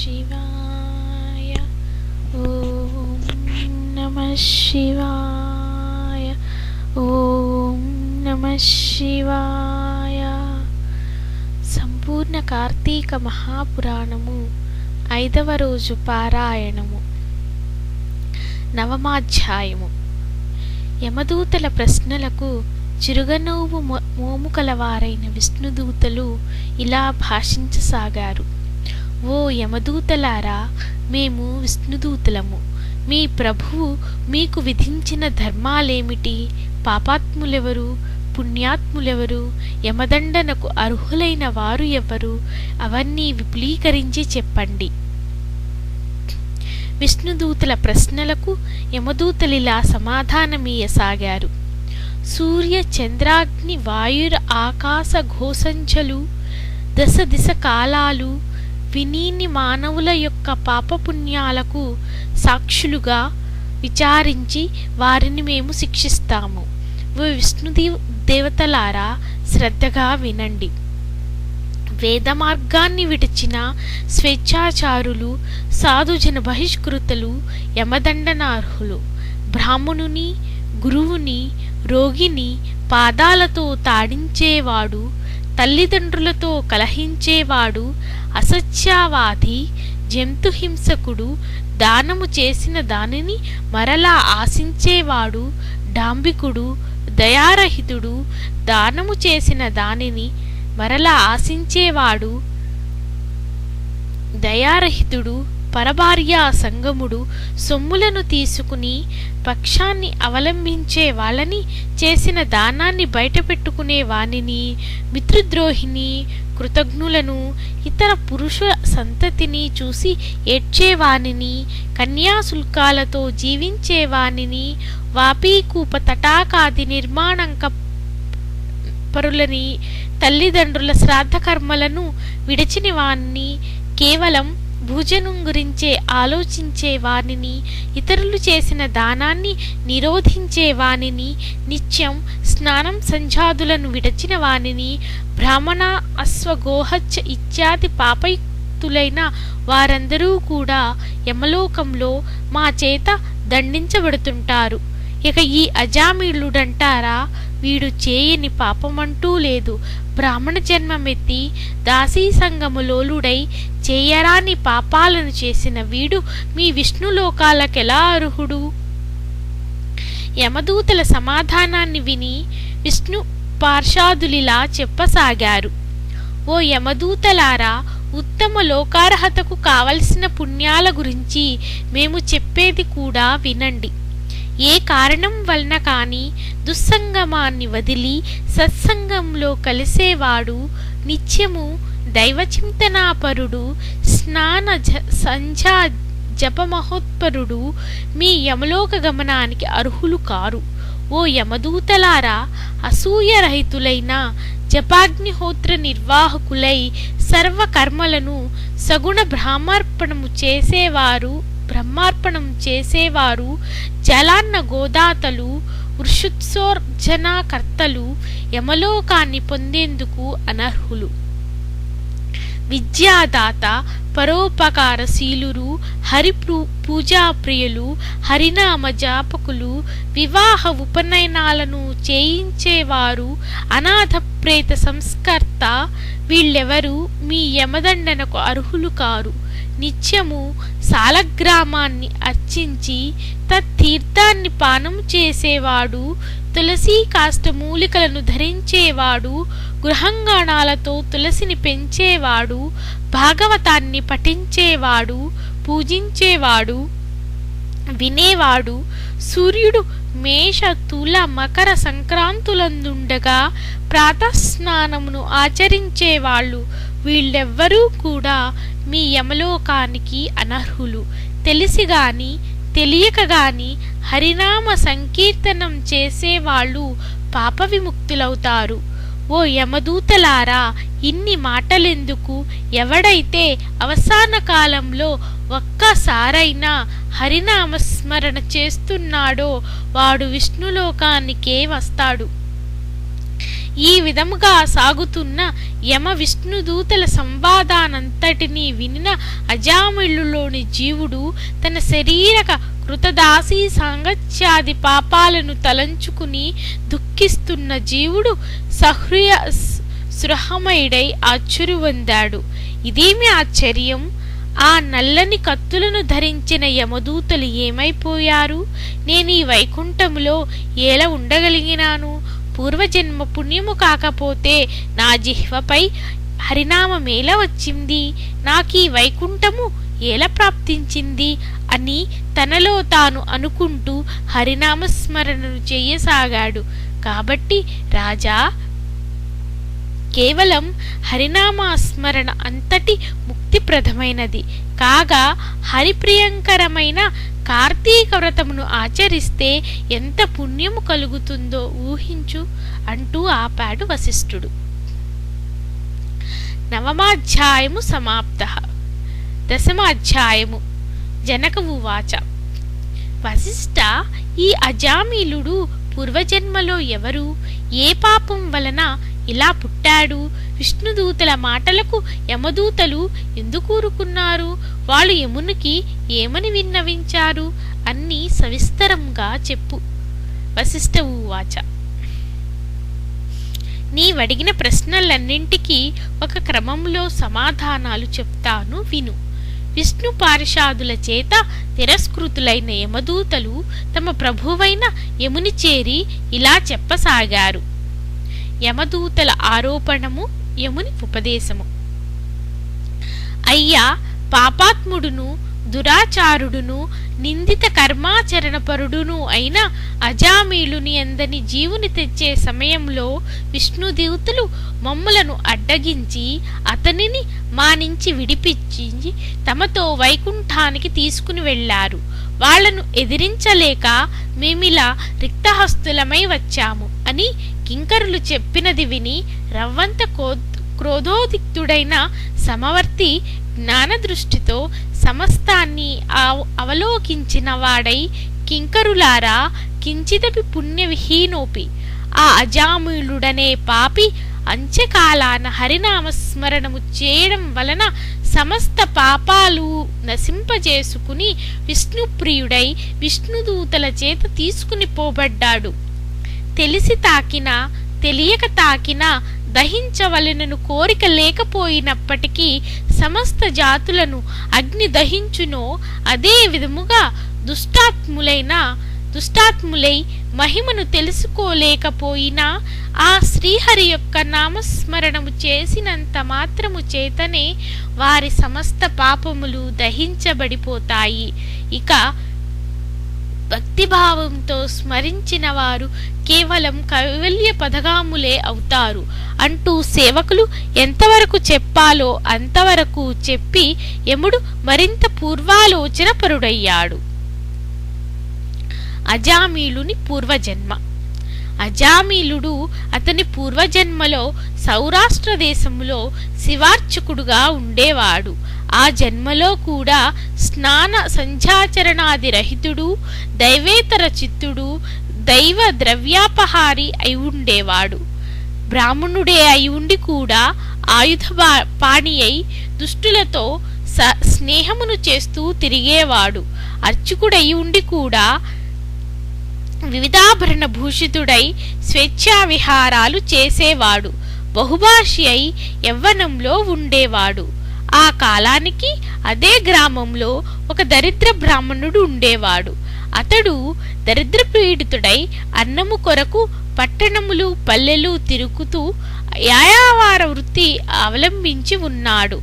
శివాయ. ఓం నమః శివాయ. ఓం నమః శివాయ. సంపూర్ణ కార్తీక మహాపురాణము 5వ రోజు పారాయణము. నవమాధ్యాయము. యమదూతల ప్రశ్నలకు చిరుగనవ్వు మోము కలవారైన విష్ణుదూతలు ఇలా భాషించసాగారు. ఓ యమదూతలారా, మేము విష్ణుదూతలము. మీ ప్రభువు మీకు విధించిన ధర్మాలేమిటి? పాపాత్ములెవరు, పుణ్యాత్ములెవరు, యమదండనకు అర్హులైన వారు ఎవరు? అవన్నీ విపులీకరించి చెప్పండి. విష్ణుదూతల ప్రశ్నలకు యమదూతలిలా సమాధానమీయసాగారు. సూర్య చంద్రాగ్ని వాయుర ఆకాశ ఘోషంచలు దశ దిశ కాలాలు వినీని మానవుల యొక్క పాపపుణ్యాలకు సాక్షులుగా విచారించి వారిని మేము శిక్షిస్తాము. దేవతలారా, శ్రద్ధగా వినండి. వేద మార్గాన్ని విడిచిన స్వేచ్ఛాచారులు, సాధుజన బహిష్కృతులు యమదండనార్హులు. బ్రాహ్మణుని, గురువుని, రోగిని పాదాలతో తాడించేవాడు, తల్లిదండ్రులతో కలహించేవాడు, అసత్యవాది, జంతుహింసకుడు, దానము చేసిన దానిని మరలా ఆశించేవాడు, డాంబికుడు, దయారహితుడు, దానము చేసిన దానిని మరలా ఆశించేవాడు, దయారహితుడు, పరభార్యా సంగముడు, సొమ్ములను తీసుకుని పక్షాన్ని అవలంబించే వాళ్ళని, చేసిన దానాన్ని బయటపెట్టుకునే వానిని, మిత్రద్రోహిని, కృతజ్ఞులను, ఇతర పురుష సంతతిని చూసి ఏడ్చేవానిని, కన్యాశుల్కాలతో జీవించేవానిని, వాపీకూప తటాకాది నిర్మాణంక పరులని, తల్లిదండ్రుల శ్రాద్ధకర్మలను విడిచిన వానిని, కేవలం భోజనం గురించే ఆలోచించే వానిని, ఇతరులు చేసిన దానాన్ని నిరోధించే వానిని, నిత్యం స్నానం సంధ్యాదులను విడచిన వానిని, బ్రాహ్మణ అశ్వగోహచ్చ ఇత్యాది పాపయుక్తులైన వారందరూ కూడా యమలోకంలో మా చేత దండించబడుతుంటారు. ఇక ఈ అజామిళుడంటారా, వీడు చేయని పాపమంటూ లేదు. బ్రాహ్మణ జన్మమెత్తి దాసీ సంగములోలుడై చేయరాని పాపాలను చేసిన వీడు మీ విష్ణులోకాలకెలా అర్హుడు? యమదూతల సమాధానాన్ని విని విష్ణు పార్షాదులిలా చెప్పసాగారు. ఓ యమదూతలారా, ఉత్తమ లోకార్హతకు కావలసిన పుణ్యాల గురించి మేము చెప్పేది కూడా వినండి. ఏ కారణం వలన కాని దుస్సంగమాన్ని వదిలి సత్సంగంలో కలిసేవాడు, నిత్యము దైవచింతనాపరుడు, స్నాన సంధ్యా జపమహోత్పరుడు మీ యమలోక గమనానికి అర్హులు కారు. ఓ యమదూతలారా, అసూయరహితులైన జపాగ్నిహోత్ర నిర్వాహకులై సర్వకర్మలను సగుణ బ్రహ్మార్పణం చేసేవారు, జలాన్న గోదాతలు, వృషుత్సోర్జనాకర్తలు యమలోకాన్ని పొందేందుకు అనర్హులు. విద్యాదాత, పరోపకారశీలురు, హరి పూజాప్రియులు, హరినామ జాపకులు, వివాహ ఉపనయనాలను చేయించేవారు, అనాథ ప్రేత సంస్కర్త వీళ్ళెవరూ మీ యమదండనకు అర్హులు కారు. నిత్యము సాలగ్రామాన్ని అర్చించి తత్తీర్థాన్ని పానం చేసేవాడు, తులసీ కాష్టమూలికలను ధరించేవాడు, గృహంగాణాలతో తులసిని పెంచేవాడు, భాగవతాన్ని పఠించేవాడు, పూజించేవాడు, వినేవాడు, సూర్యుడు మేష తుల మకర సంక్రాంతులందుండగా ప్రాతస్నానమును ఆచరించేవాళ్ళు వీళ్ళెవ్వరూ కూడా మీ యమలోకానికి అనర్హులు. తెలిసి గాని తెలియక గాని హరినామ సంకీర్తనం చేసేవాళ్ళు పాప విముక్తులవుతారు. ఓ యమదూతలారా, ఇన్ని మాటలెందుకు? ఎవడైతే అవసాన కాలంలో ఒక్కసారైనా హరినామస్మరణ చేస్తున్నాడో వాడు విష్ణులోకానికే వస్తాడు. ఈ విధముగా సాగుతున్న యమ విష్ణుదూతల సంవాదానంతటినీ వినిన అజామిళులోని జీవుడు తన శరీరక కృతదాసీ సాంగత్యాది పాపాలను తలంచుకుని దుఃఖిస్తున్న జీవుడు సృహమయుడై ఆశ్చర్యవందాడు. ఇదేమి ఆశ్చర్యం! ఆ నల్లని కత్తులను ధరించిన యమదూతలు ఏమైపోయారు? నేనీ వైకుంఠములో ఎలా ఉండగలిగినాను? పూర్వజన్మ పుణ్యము కాకపోతే నా జిహ్వపై హరినామమేలా వచ్చింది? నాకీ వైకుంఠము ఎలా ప్రాప్తించింది అని తనలో తాను అనుకుంటూ హరినామస్మరణను చెయ్యసాగాడు. కాబట్టి రాజా, కేవలం హరినామస్మరణ అంతటి ముక్తిప్రదమైనది కాగా హరిప్రియంకరమైన కార్తీక వ్రతమును ఆచరిస్తే ఎంత పుణ్యము కలుగుతుందో ఊహించు అంటూ ఆపాడు వశిష్ఠుడు. నవమాధ్యాయము సమాప్తః. దశమాధ్యాయము. జనక ఉవాచ. వశిష్ఠ, ఈ అజామిలుడు పూర్వజన్మలో ఎవరు? ఏ పాపం వలన ఇలా పుట్టాడు? విష్ణుదూతల మాటలకు యమదూతలు ఎందుకూరుకున్నారు? వాళ్ళు యమునికి ఏమని విన్నవించారు? అన్నీ సవిస్తరంగా చెప్పు. వశిష్ఠ ఉవాచ. నీవడిగిన ప్రశ్నలన్నింటికీ ఒక క్రమంలో సమాధానాలు చెప్తాను విను. విష్ణు పారిషాదుల చేత తిరస్కృతులైన యమదూతలు తమ ప్రభువైన యముని చేరి ఇలా చెప్పసాగారు. యమదూతల ఆరోపణము, యముని ఉపదేశము. అయ్యా, పాపాత్ముడును దురాచారుడును నిందిత కర్మాచరణపరుడును అయిన అజామిలుని అందని జీవుని తెచ్చే సమయంలో విష్ణుదూతలు మమ్ములను అడ్డగించి అతనిని మా నుంచి విడిపించి తమతో వైకుంఠానికి తీసుకుని వెళ్లారు. వాళ్లను ఎదిరించలేక మేమిలా రిక్తహస్తులమై వచ్చాము అని కింకరులు చెప్పినది విని రవ్వంత క్రోధోదిక్తుడైన సమవర్తి జ్ఞానదృష్టితో సమస్తాన్ని అవలోకించిన వాడై, కింకరులారా, కించిదపి పుణ్యవిహీనోపి ఆ అజామిలుడనే పాపి అంత్యకాలాన హరినామస్మరణము చేయడం వలన సమస్త పాపాలు నశింపజేసుకుని విష్ణుప్రియుడై విష్ణుదూతల చేత తీసుకుని పోబడ్డాడు. తెలిసి తాకినా తెలియక తాకినా దహించవలెనను కోరిక లేకపోయినప్పటికీ సమస్త జాతులను అగ్ని దహించునో అదే విధముగా దుష్టాత్ములై మహిమను తెలుసుకోలేకపోయినా ఆ శ్రీహరి యొక్క నామస్మరణము చేసినంత మాత్రము చేతనే వారి సమస్త పాపములు దహించబడిపోతాయి. ఇక భక్తిభావంతో స్మరించిన వారు కేవలం కైవల్య పదగాములే అవుతారు అంటూ సేవకులు ఎంతవరకు చెప్పాలో అంతవరకు చెప్పి యముడు మరింత పూర్వాలోచన పరుడయ్యాడు. అజామిలుని పూర్వజన్మ. అజామిలుడు అతని పూర్వజన్మలో సౌరాష్ట్ర దేశములో శివార్చకుడుగా ఉండేవాడు. ఆ జన్మలో కూడా స్నాన సంధ్యాచరణాది రహితుడు, దైవేతర చిత్తుడు, దైవ ద్రవ్యాపహారి అయి ఉండేవాడు. బ్రాహ్మణుడే అయి ఉండి కూడా ఆయుధ పాణి అయి దుష్టులతో స్నేహమును చేస్తూ తిరిగేవాడు. అర్చకుడయి ఉండి కూడా వివిధాభరణ భూషితుడై స్వేచ్ఛా విహారాలు చేసేవాడు. బహుభాషి అయి యవ్వనంలో ఉండేవాడు. ఆ కాలానికి అదే గ్రామంలో ఒక దరిద్ర బ్రాహ్మణుడు ఉండేవాడు. అతడు దరిద్రపీడితుడై అన్నము కొరకు పట్టణములు పల్లెలు తిరుగుతూ యాయావార వృత్తి అవలంబించి ఉన్నాడు.